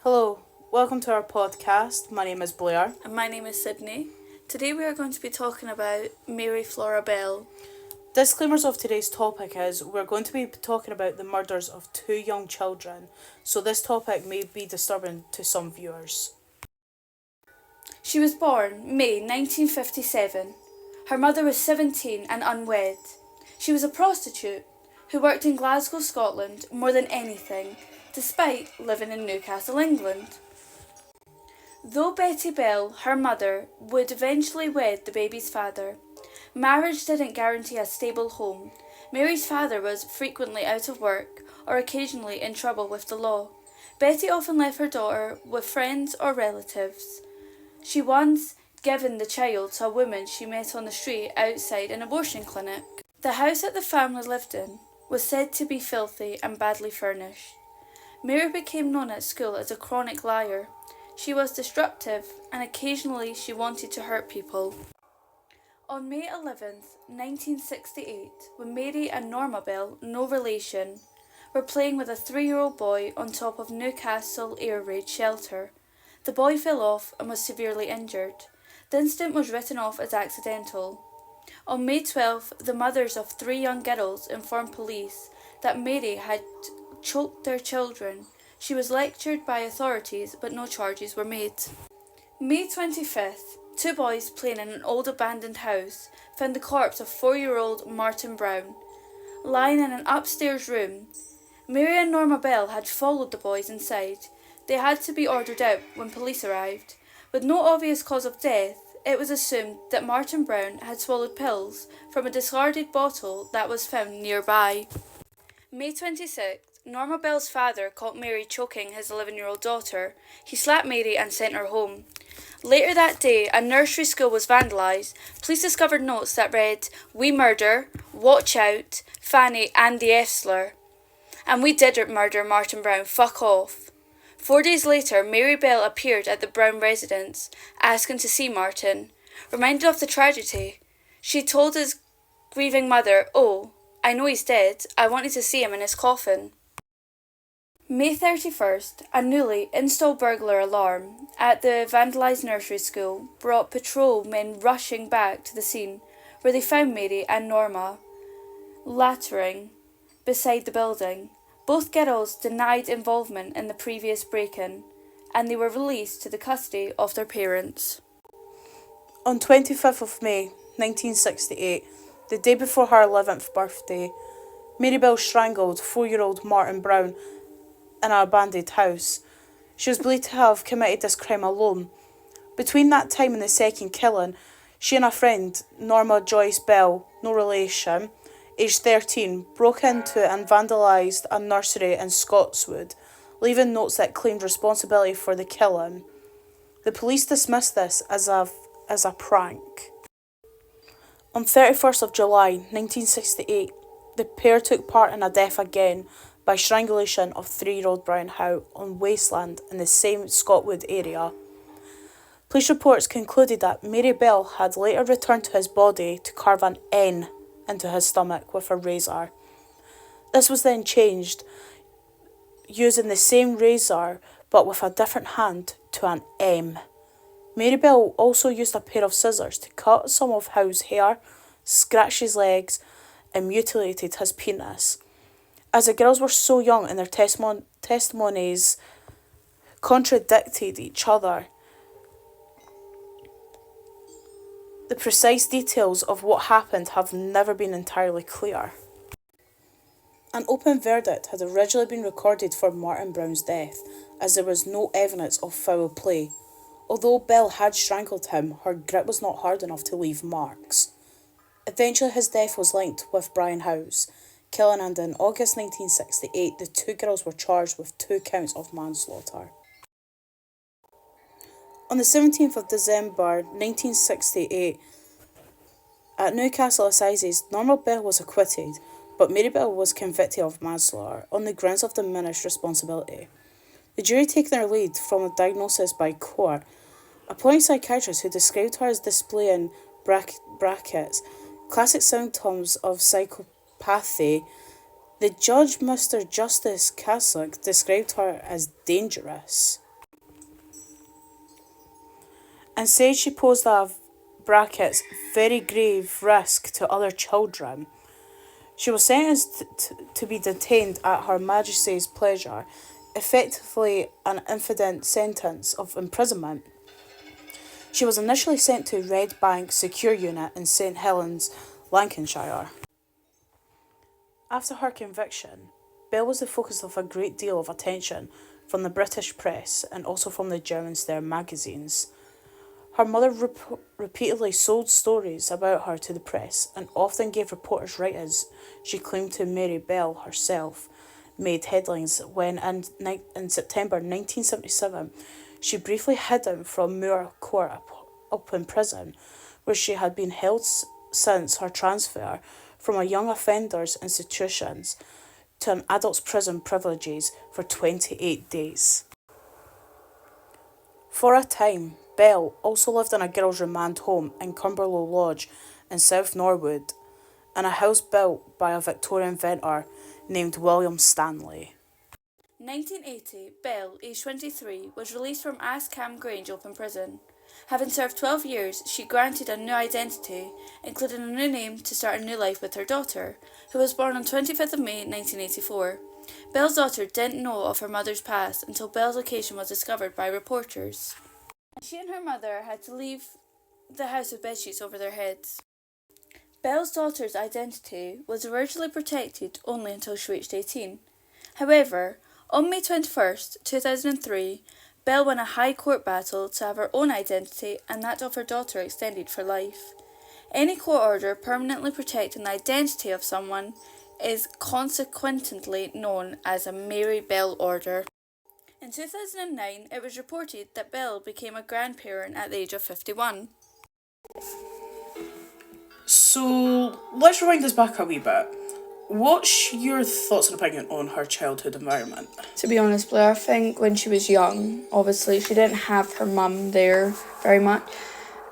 Hello, welcome to our podcast. My name is Blair. And my name is Sydney. Today we are going to be talking about Mary Flora Bell. Disclaimers of today's topic is we're going to be talking about the murders of two young children, so this topic may be disturbing to some viewers. She was born May 1957. Her mother was 17 and unwed. She was a prostitute who worked in Glasgow, Scotland more than anything, despite living in Newcastle, England. Though Betty Bell, her mother, would eventually wed the baby's father, marriage didn't guarantee a stable home. Mary's father was frequently out of work or occasionally in trouble with the law. Betty often left her daughter with friends or relatives. She once given the child to a woman she met on the street outside an abortion clinic. The house that the family lived in was said to be filthy and badly furnished. Mary became known at school as a chronic liar. She was disruptive and occasionally she wanted to hurt people. On May 11th, 1968, when Mary and Norma Bell, no relation, were playing with a 3-year-old boy on top of Newcastle Air Raid Shelter, the boy fell off and was severely injured. The incident was written off as accidental. On May 12th, the mothers of 3 young girls informed police that Mary had choked their children. She was lectured by authorities, but no charges were made. May 25th, 2 boys playing in an old abandoned house found the corpse of 4-year-old Martin Brown, lying in an upstairs room. Mary and Norma Bell had followed the boys inside. They had to be ordered out when police arrived. With no obvious cause of death, it was assumed that Martin Brown had swallowed pills from a discarded bottle that was found nearby. May 26th, Norma Bell's father caught Mary choking his 11-year-old daughter. He slapped Mary and sent her home. Later that day, a nursery school was vandalised. Police discovered notes that read, "We murder, watch out, Fanny and the F slur. And we did murder Martin Brown, fuck off." 4 days later, Mary Bell appeared at the Brown residence, asking to see Martin. Reminded of the tragedy, she told his grieving mother, "Oh, I know he's dead. I wanted to see him in his coffin." May 31st, a newly installed burglar alarm at the vandalised nursery school brought patrolmen rushing back to the scene, where they found Mary and Norma lattering beside the building. Both girls denied involvement in the previous break-in, and they were released to the custody of their parents. On 25th of May 1968, the day before her 11th birthday, Mary Bell strangled 4-year-old Martin Brown in an abandoned house. She was believed to have committed this crime alone. Between that time and the second killing, she and a friend, Norma Joyce Bell, no relation, aged 13, broke into and vandalised a nursery in Scotswood, leaving notes that claimed responsibility for the killing. The police dismissed this as a prank. On 31st of July 1968, the pair took part in a death again by strangulation of 3-year-old Brian Howe on wasteland in the same Scotwood area. Police reports concluded that Mary Bell had later returned to his body to carve an N into his stomach with a razor. This was then changed, using the same razor but with a different hand, to an M. Mary Bell also used a pair of scissors to cut some of Howe's hair, scratched his legs, and mutilated his penis. As the girls were so young and their testimonies contradicted each other, the precise details of what happened have never been entirely clear. An open verdict had originally been recorded for Martin Brown's death, as there was no evidence of foul play. Although Bell had strangled him, her grip was not hard enough to leave marks. Eventually his death was linked with Brian Howe's killing, and in August 1968 the 2 girls were charged with 2 counts of manslaughter. On the 17th of December 1968, at Newcastle Assizes, Norma Bell was acquitted, but Mary Bell was convicted of manslaughter on the grounds of diminished responsibility. The jury taking their lead from a diagnosis by court, appointing psychiatrists who described her as displaying brackets classic symptoms of psychopathy. The judge, Mr. Justice Cassock, described her as dangerous. and said she posed a brackets very grave risk to other children. She was sentenced to be detained at Her Majesty's pleasure, effectively an infinite sentence of imprisonment. She was initially sent to Red Bank Secure Unit in St Helens, Lancashire. After her conviction, Belle was the focus of a great deal of attention from the British press and also from the Germans their magazines. Her mother repeatedly sold stories about her to the press and often gave reporters writers she claimed to Mary Bell herself made headlines when in September 1977 she briefly hid from Moor Court up in prison, where she had been held since her transfer from a young offenders institutions to an adults prison privileges for 28 days. For a time, Bell also lived in a girls' remand home in Cumberlow Lodge in South Norwood, and a house built by a Victorian inventor named William Stanley. 1980, Belle, aged 23, was released from Askam Grange Open Prison. Having served 12 years, she granted a new identity, including a new name to start a new life with her daughter, who was born on 25th of May 1984. Belle's daughter didn't know of her mother's past until Belle's location was discovered by reporters. She and her mother had to leave the house with bedsheets over their heads. Belle's daughter's identity was originally protected only until she reached 18. However, on May 21st, 2003, Belle won a High Court battle to have her own identity and that of her daughter extended for life. Any court order permanently protecting the identity of someone is consequently known as a Mary Bell order. In 2009, it was reported that Belle became a grandparent at the age of 51. So, let's rewind this back a wee bit. What's your thoughts and opinion on her childhood environment? To be honest, Blair, I think when she was young, obviously, she didn't have her mum there very much.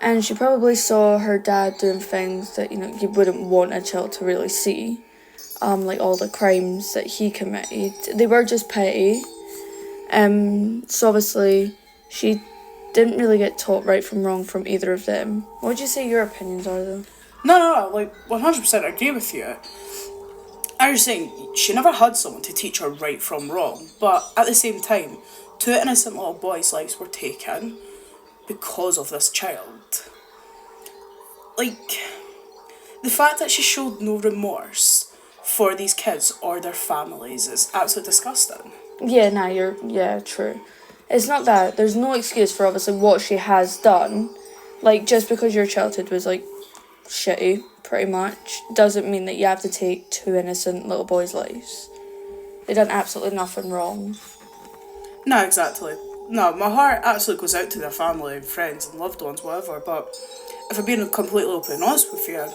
And she probably saw her dad doing things that, you wouldn't want a child to really see. Like all the crimes that he committed. They were just petty. So obviously, she didn't really get taught right from wrong from either of them. What would you say your opinions are, though? No, 100% agree with you. I was saying, she never had someone to teach her right from wrong, but at the same time, two innocent little boys' lives were taken because of this child. The fact that she showed no remorse for these kids or their families is absolutely disgusting. Yeah, true. It's not that, there's no excuse for obviously what she has done. Just because your childhood was, shitty, pretty much, doesn't mean that you have to take two innocent little boys' lives. They done absolutely nothing wrong. No, exactly. No, my heart absolutely goes out to their family and friends and loved ones, whatever, but if I'm being completely open and honest with you,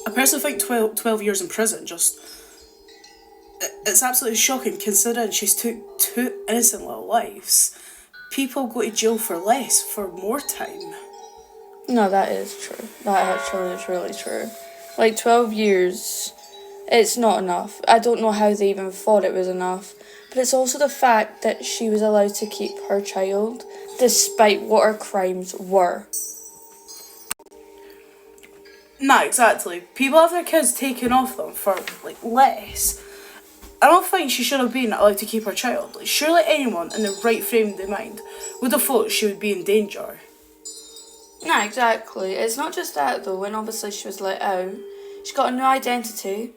I personally think 12 years in prison it's absolutely shocking considering she's took two innocent little lives. People go to jail for less, for more time. No, that is true. That actually is really true. 12 years, it's not enough. I don't know how they even thought it was enough. But it's also the fact that she was allowed to keep her child, despite what her crimes were. No, exactly. People have their kids taken off them for, less. I don't think she should have been allowed to keep her child. Surely anyone in the right frame of mind would have thought she would be in danger. No, exactly. It's not just that, though. When obviously she was let out, she got a new identity.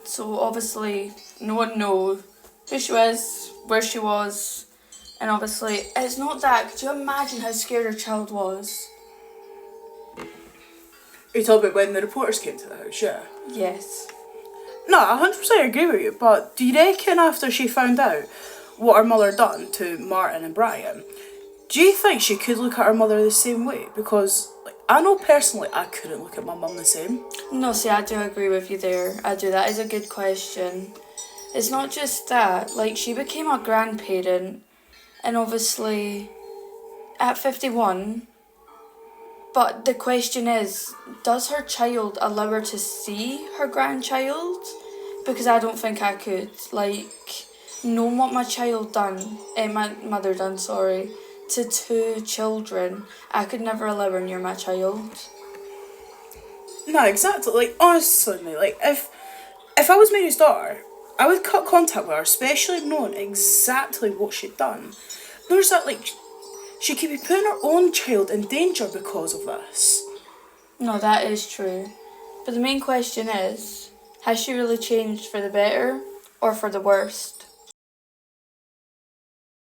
So obviously no one knows who she was, where she was. And obviously, it's not that. Could you imagine how scared her child was? Are you talking about when the reporters came to the house, yeah? Yes. No, I 100% agree with you, but do you reckon after she found out what her mother done to Martin and Brian, do you think she could look at her mother the same way? Because, I know personally I couldn't look at my mum the same. No, see, I do agree with you there. I do. That is a good question. It's not just that. She became a grandparent, and obviously, at 51, but the question is, does her child allow her to see her grandchild? Because I don't think I could. Knowing what my child done, my mother done, sorry, to 2 children. I could never allow her near my child. No, exactly. Like, honestly, mate, like, if I was Mary's daughter, I would cut contact with her, especially knowing exactly what she'd done. There's that, like, she could be putting her own child in danger because of this. No, that is true. But the main question is, has she really changed for the better or for the worst?